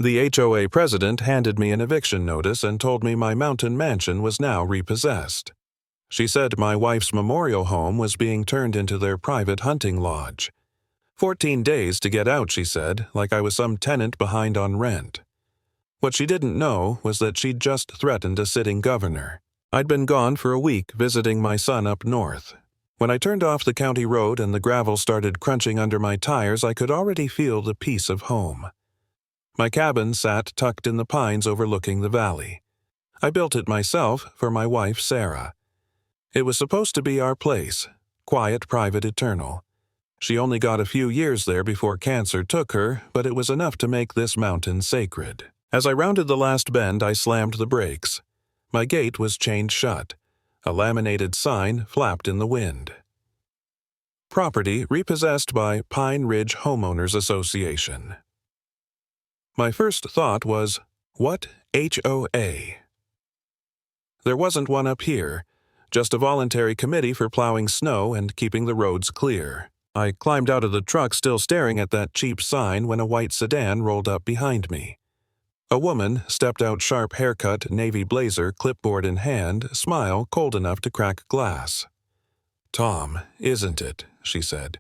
The HOA president handed me an eviction notice and told me my mountain mansion was now repossessed. She said my wife's memorial home was being turned into their private hunting lodge. 14 days to get out, she said, like I was some tenant behind on rent. What she didn't know was that she'd just threatened a sitting governor. I'd been gone for a week visiting my son up north. When I turned off the county road and the gravel started crunching under my tires, I could already feel the peace of home. My cabin sat tucked in the pines overlooking the valley. I built it myself for my wife, Sarah. It was supposed to be our place, quiet, private, eternal. She only got a few years there before cancer took her, but it was enough to make this mountain sacred. As I rounded the last bend, I slammed the brakes. My gate was chained shut. A laminated sign flapped in the wind. Property repossessed by Pine Ridge Homeowners Association. My first thought was, what HOA? There wasn't one up here, just a voluntary committee for plowing snow and keeping the roads clear. I climbed out of the truck still staring at that cheap sign when a white sedan rolled up behind me. A woman stepped out, sharp haircut, navy blazer, clipboard in hand, smile cold enough to crack glass. "Tom, isn't it?" she said.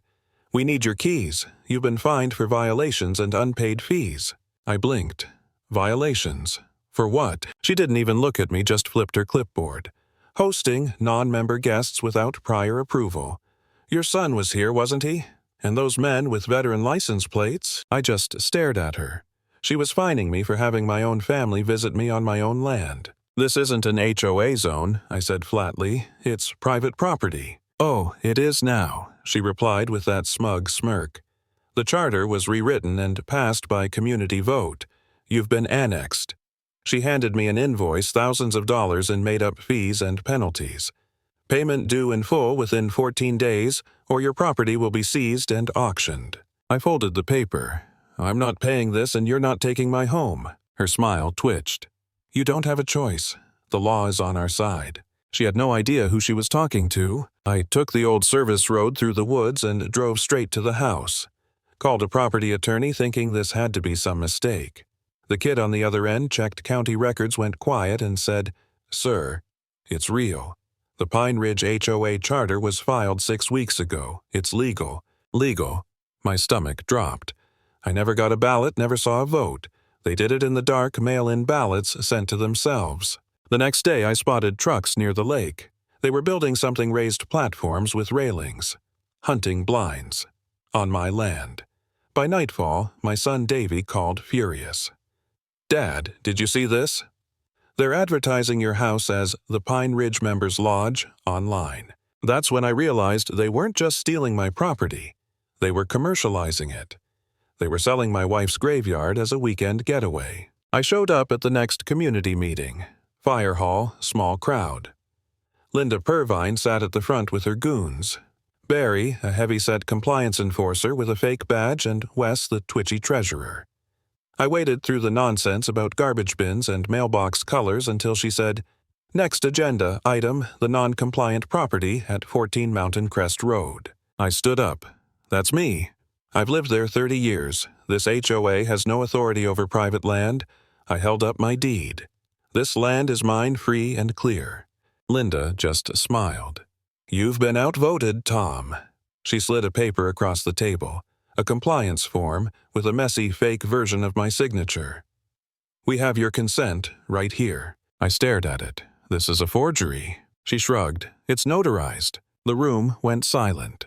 "We need your keys. You've been fined for violations and unpaid fees." I blinked. Violations? For what? She didn't even look at me, just flipped her clipboard. Hosting non-member guests without prior approval. Your son was here, wasn't he? And those men with veteran license plates? I just stared at her. She was fining me for having my own family visit me on my own land. "This isn't an HOA zone," I said flatly. "It's private property." "Oh, it is now," she replied with that smug smirk. "The charter was rewritten and passed by community vote. You've been annexed." She handed me an invoice, thousands of dollars in made-up fees and penalties. "Payment due in full within 14 days, or your property will be seized and auctioned." I folded the paper. "I'm not paying this and you're not taking my home." Her smile twitched. "You don't have a choice. The law is on our side." She had no idea who she was talking to. I took the old service road through the woods and drove straight to the house. Called a property attorney thinking this had to be some mistake. The kid on the other end checked county records, went quiet, and said, "Sir, it's real. The Pine Ridge HOA charter was filed 6 weeks ago. It's legal." Legal. My stomach dropped. I never got a ballot, never saw a vote. They did it in the dark, mail-in ballots sent to themselves. The next day I spotted trucks near the lake. They were building something raised platforms with railings. Hunting blinds. On my land. By nightfall, my son Davy called furious. "Dad, did you see this? They're advertising your house as the Pine Ridge Members Lodge online." That's when I realized they weren't just stealing my property. They were commercializing it. They were selling my wife's graveyard as a weekend getaway. I showed up at the next community meeting. Fire hall, small crowd. Linda Purvine sat at the front with her goons. Barry, a heavy-set compliance enforcer with a fake badge, and Wes, the twitchy treasurer. I waded through the nonsense about garbage bins and mailbox colors until she said, "Next agenda item, the non-compliant property at 14 Mountain Crest Road." I stood up. "That's me. I've lived there 30 years. This HOA has no authority over private land. I held up my deed. This land is mine, free and clear." Linda just smiled. "You've been outvoted, Tom." She slid a paper across the table. A compliance form with a messy fake version of my signature. "We have your consent right here." I stared at it. "This is a forgery." She shrugged. "It's notarized." The room went silent.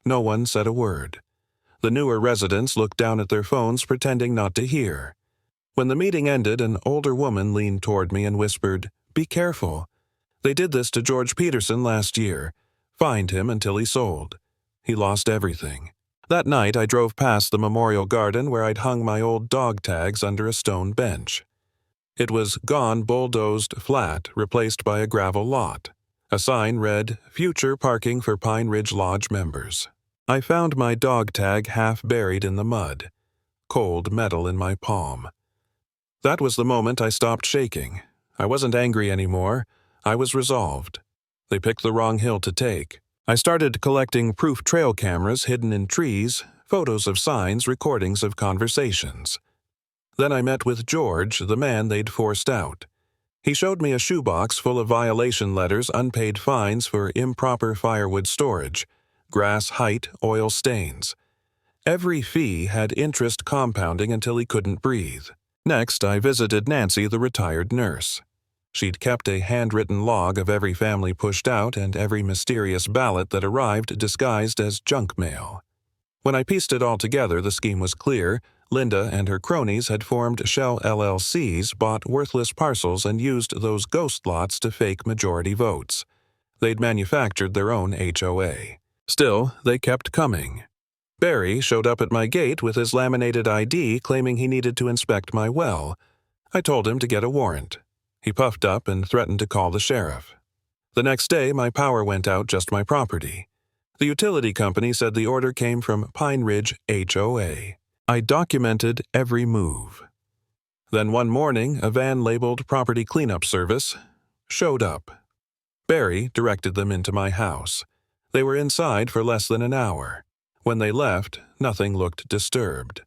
No one said a word. The newer residents looked down at their phones, pretending not to hear. When the meeting ended, an older woman leaned toward me and whispered, "Be careful. They did this to George Peterson last year. Fined him until he sold. He lost everything." That night I drove past the memorial garden where I'd hung my old dog tags under a stone bench. It was gone, bulldozed flat, replaced by a gravel lot. A sign read, "Future parking for Pine Ridge Lodge members." I found my dog tag half buried in the mud. Cold metal in my palm. That was the moment I stopped shaking. I wasn't angry anymore. I was resolved. They picked the wrong hill to take. I started collecting proof trail cameras hidden in trees, photos of signs, recordings of conversations. Then I met with George, the man they'd forced out. He showed me a shoebox full of violation letters, unpaid fines for improper firewood storage, grass height, oil stains. Every fee had interest compounding until he couldn't breathe. Next, I visited Nancy, the retired nurse. She'd kept a handwritten log of every family pushed out and every mysterious ballot that arrived disguised as junk mail. When I pieced it all together, the scheme was clear. Linda and her cronies had formed shell LLCs, bought worthless parcels, and used those ghost lots to fake majority votes. They'd manufactured their own HOA. Still, they kept coming. Barry showed up at my gate with his laminated ID claiming he needed to inspect my well. I told him to get a warrant. He puffed up and threatened to call the sheriff. The next day, my power went out, just my property. The utility company said the order came from Pine Ridge HOA. I documented every move. Then one morning, a van labeled Property Cleanup Service showed up. Barry directed them into my house. They were inside for less than an hour. When they left, nothing looked disturbed.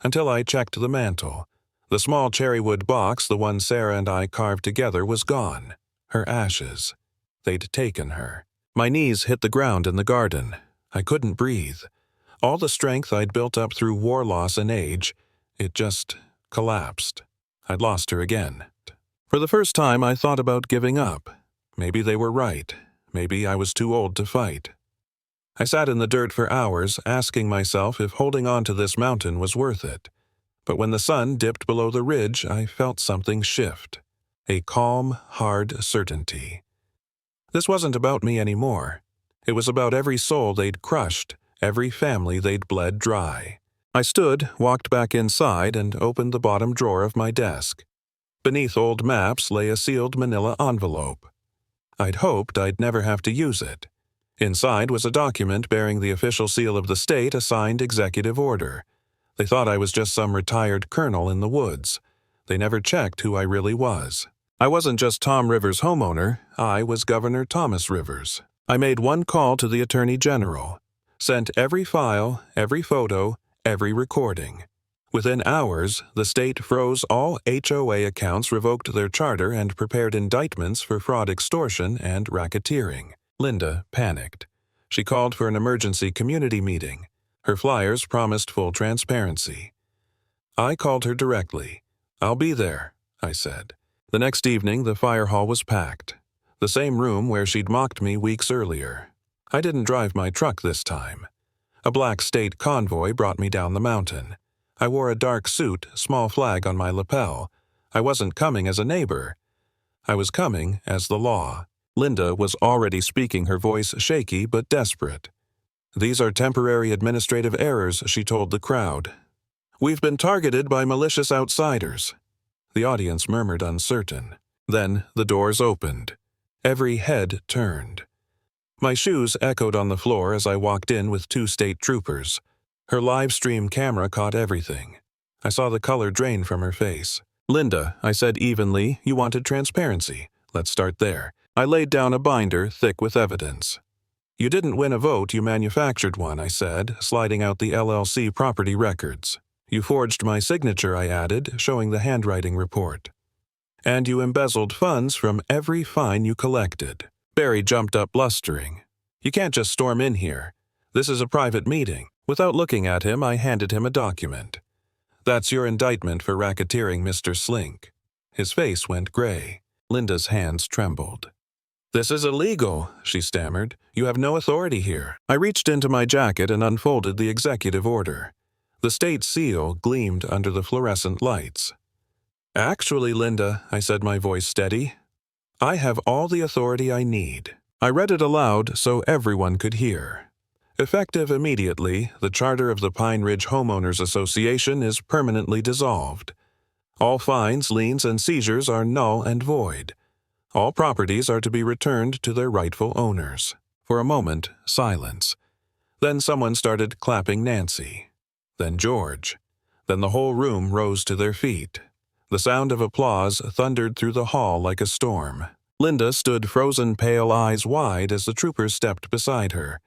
Until I checked the mantel. The small cherrywood box, the one Sarah and I carved together, was gone. Her ashes. They'd taken her. My knees hit the ground in the garden. I couldn't breathe. All the strength I'd built up through war loss and age, it just collapsed. I'd lost her again. For the first time, I thought about giving up. Maybe they were right. Maybe I was too old to fight. I sat in the dirt for hours, asking myself if holding on to this mountain was worth it. But when the sun dipped below the ridge, I felt something shift. A calm, hard certainty. This wasn't about me anymore. It was about every soul they'd crushed, every family they'd bled dry. I stood, walked back inside, and opened the bottom drawer of my desk. Beneath old maps lay a sealed manila envelope. I'd hoped I'd never have to use it. Inside was a document bearing the official seal of the state, a signed executive order. They thought I was just some retired colonel in the woods. They never checked who I really was. I wasn't just Tom Rivers' homeowner, I was Governor Thomas Rivers. I made one call to the Attorney General, sent every file, every photo, every recording. Within hours, the state froze all HOA accounts, revoked their charter, and prepared indictments for fraud, extortion, and racketeering. Linda panicked. She called for an emergency community meeting. Her flyers promised full transparency. I called her directly. "I'll be there," I said. The next evening, the fire hall was packed. The same room where she'd mocked me weeks earlier. I didn't drive my truck this time. A black state convoy brought me down the mountain. I wore a dark suit, small flag on my lapel. I wasn't coming as a neighbor. I was coming as the law. Linda was already speaking, her voice shaky but desperate. "These are temporary administrative errors," she told the crowd. "We've been targeted by malicious outsiders." The audience murmured uncertain. Then the doors opened. Every head turned. My shoes echoed on the floor as I walked in with 2 state troopers. Her live stream camera caught everything. I saw the color drain from her face. "Linda," I said evenly, "you wanted transparency. Let's start there." I laid down a binder thick with evidence. "You didn't win a vote, you manufactured one," I said, sliding out the LLC property records. "You forged my signature," I added, showing the handwriting report. "And you embezzled funds from every fine you collected." Barry jumped up, blustering. "You can't just storm in here. This is a private meeting." Without looking at him, I handed him a document. "That's your indictment for racketeering, Mr. Slink." His face went gray. Linda's hands trembled. "This is illegal," she stammered. "You have no authority here." I reached into my jacket and unfolded the executive order. The state seal gleamed under the fluorescent lights. "Actually, Linda," I said, my voice steady, "I have all the authority I need." I read it aloud so everyone could hear. "Effective immediately, the charter of the Pine Ridge Homeowners Association is permanently dissolved. All fines, liens, and seizures are null and void. All properties are to be returned to their rightful owners." For a moment, silence. Then someone started clapping Nancy. Then George. Then the whole room rose to their feet. The sound of applause thundered through the hall like a storm. Linda stood frozen pale, eyes wide, as the troopers stepped beside her.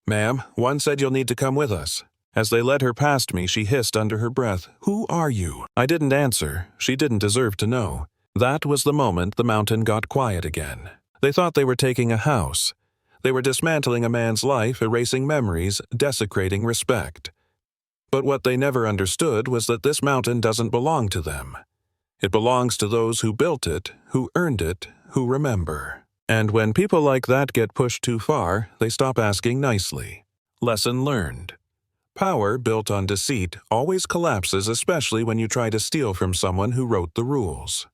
"Ma'am, one said you'll need to come with us." As they led her past me, she hissed under her breath, "Who are you?" I didn't answer. She didn't deserve to know. That was the moment the mountain got quiet again. They thought they were taking a house. They were dismantling a man's life, erasing memories, desecrating respect. But what they never understood was that this mountain doesn't belong to them. It belongs to those who built it, who earned it, who remember. And when people like that get pushed too far, they stop asking nicely. Lesson learned. Power built on deceit always collapses, especially when you try to steal from someone who wrote the rules.